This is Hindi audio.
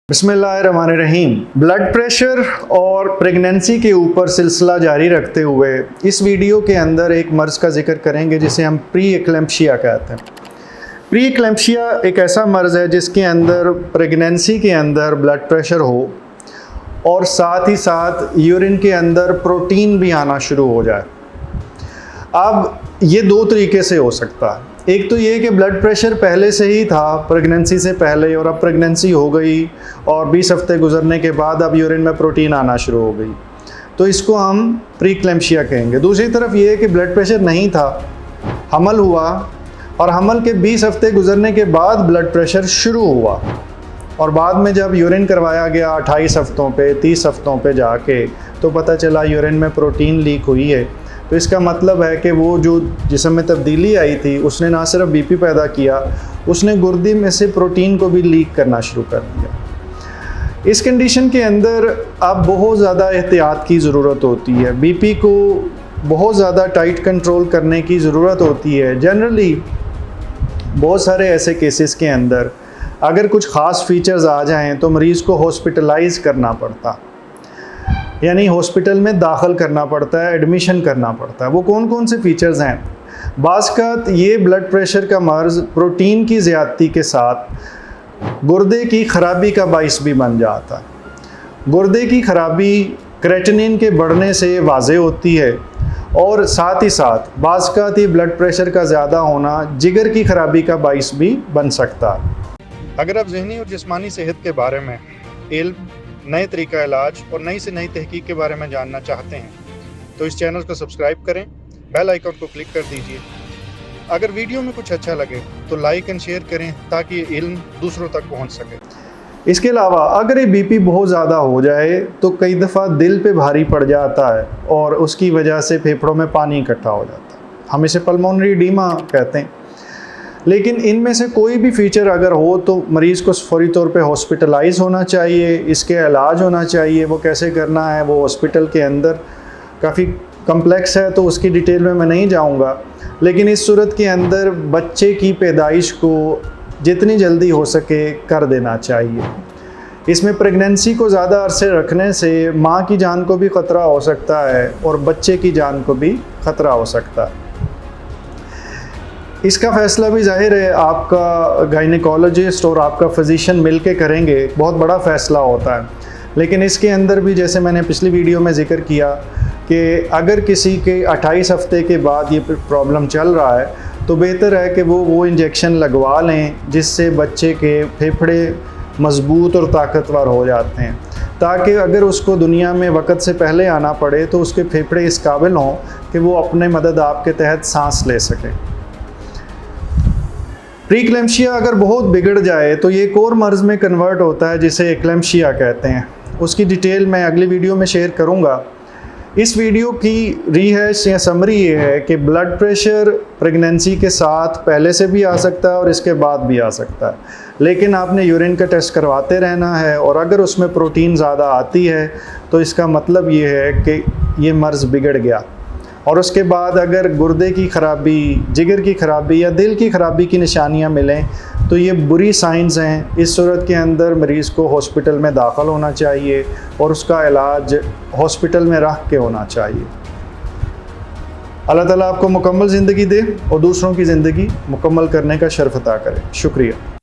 बिस्मिल्लाहिर्रहमानिर्रहीम। ब्लड प्रेशर और प्रेगनेंसी के ऊपर सिलसिला जारी रखते हुए इस वीडियो के अंदर एक मर्ज़ का जिक्र करेंगे जिसे हम प्री एक्लेम्पशिया कहते हैं। प्री एक्लेम्पशिया एक ऐसा मर्ज़ है जिसके अंदर प्रेगनेंसी के अंदर ब्लड प्रेशर हो और साथ ही साथ यूरिन के अंदर प्रोटीन भी आना शुरू हो जाए। अब ये दो तरीके से हो सकता है। एक तो ये कि ब्लड प्रेशर पहले से ही था प्रेगनेंसी से पहले और अब प्रेगनेंसी हो गई और 20 हफ्ते गुजरने के बाद अब यूरिन में प्रोटीन आना शुरू हो गई, तो इसको हम प्री एक्लेम्पशिया कहेंगे। दूसरी तरफ ये है कि ब्लड प्रेशर नहीं था, हमल हुआ और हमल के 20 हफ्ते गुजरने के बाद ब्लड प्रेशर शुरू हुआ और बाद में जब यूरिन करवाया गया 28 हफ्तों पे 30 हफ्तों पे जाके तो पता चला यूरिन में प्रोटीन लीक हुई है। तो इसका मतलब है कि वो जो जिस्म में तब्दीली आई थी उसने ना सिर्फ बीपी पैदा किया, उसने गुर्दे में से प्रोटीन को भी लीक करना शुरू कर दिया। इस कंडीशन के अंदर अब बहुत ज़्यादा एहतियात की ज़रूरत होती है, बीपी को बहुत ज़्यादा टाइट कंट्रोल करने की ज़रूरत होती है। जनरली बहुत सारे ऐसे केसेस के अंदर अगर कुछ ख़ास फीचर्स आ जाएं तो मरीज़ को हॉस्पिटलाइज़ करना पड़ता, यानी हॉस्पिटल में दाखिल करना पड़ता है, एडमिशन करना पड़ता है। वो कौन कौन से फीचर्स हैं? बाज़ ये ब्लड प्रेशर का मर्ज़ प्रोटीन की ज़्यादती के साथ गुर्दे की ख़राबी का बाइस भी बन जाता है। गुर्दे की ख़राबी क्रेटिनिन के बढ़ने से वाज़े होती है और साथ ही साथ बाज़ ये ब्लड प्रेशर का ज़्यादा होना जिगर की ख़राबी का बाइस भी बन सकता है। अगर आप ज़हनी और जिस्मानी सेहत के बारे में इल्म, नए तरीका इलाज और नई से नई तहकीक के बारे में जानना चाहते हैं तो इस चैनल को सब्सक्राइब करें, बेल आइकन को क्लिक कर दीजिए। अगर वीडियो में कुछ अच्छा लगे तो लाइक एंड शेयर करें ताकि ये इल्म दूसरों तक पहुंच सके। इसके अलावा अगर ये बीपी बहुत ज़्यादा हो जाए तो कई दफ़ा दिल पे भारी पड़ जाता है और उसकी वजह से फेफड़ों में पानी इकट्ठा हो जाता है, हम इसे पल्मोनरी एडीमा कहते हैं। लेकिन इनमें से कोई भी फीचर अगर हो तो मरीज़ को फौरी तौर पे हॉस्पिटलाइज़ होना चाहिए, इसके इलाज होना चाहिए। वो कैसे करना है वो हॉस्पिटल के अंदर काफ़ी कम्प्लेक्स है तो उसकी डिटेल में मैं नहीं जाऊंगा, लेकिन इस सूरत के अंदर बच्चे की पैदाइश को जितनी जल्दी हो सके कर देना चाहिए। इसमें प्रेगनेंसी को ज़्यादा अरसे रखने से माँ की जान को भी ख़तरा हो सकता है और बच्चे की जान को भी ख़तरा हो सकता है। इसका फ़ैसला भी ज़ाहिर है आपका गायनेकोलॉजिस्ट और आपका फिजिशियन मिल के करेंगे, बहुत बड़ा फ़ैसला होता है। लेकिन इसके अंदर भी जैसे मैंने पिछली वीडियो में ज़िक्र किया कि अगर किसी के 28 हफ्ते के बाद ये प्रॉब्लम चल रहा है तो बेहतर है कि वो इंजेक्शन लगवा लें जिससे बच्चे के फेफड़े मज़बूत और ताकतवर हो जाते हैं, ताकि अगर उसको दुनिया में वक्त से पहले आना पड़े तो उसके फेफड़े इस काबिल हों कि वो अपने मदद आपके तहत सांस ले सकें। प्री एक्लेम्पशिया अगर बहुत बिगड़ जाए तो ये एक और मर्ज़ में कन्वर्ट होता है जिसे एक्लेम्पशिया कहते हैं। उसकी डिटेल मैं अगली वीडियो में शेयर करूंगा। इस वीडियो की रीहैश या समरी ये है कि ब्लड प्रेशर प्रेगनेंसी के साथ पहले से भी आ सकता है और इसके बाद भी आ सकता है, लेकिन आपने यूरिन का टेस्ट करवाते रहना है और अगर उसमें प्रोटीन ज़्यादा आती है तो इसका मतलब ये है कि ये मर्ज़ बिगड़ गया। और उसके बाद अगर गुर्दे की ख़राबी, जिगर की ख़राबी या दिल की ख़राबी की निशानियां मिलें तो ये बुरी साइंस हैं। इस सूरत के अंदर मरीज़ को हॉस्पिटल में दाखिल होना चाहिए और उसका इलाज हॉस्पिटल में रख के होना चाहिए। अल्लाह ताला आपको मुकम्मल ज़िंदगी दे और दूसरों की ज़िंदगी मुकम्मल करने का शर्फ अता करे। शुक्रिया।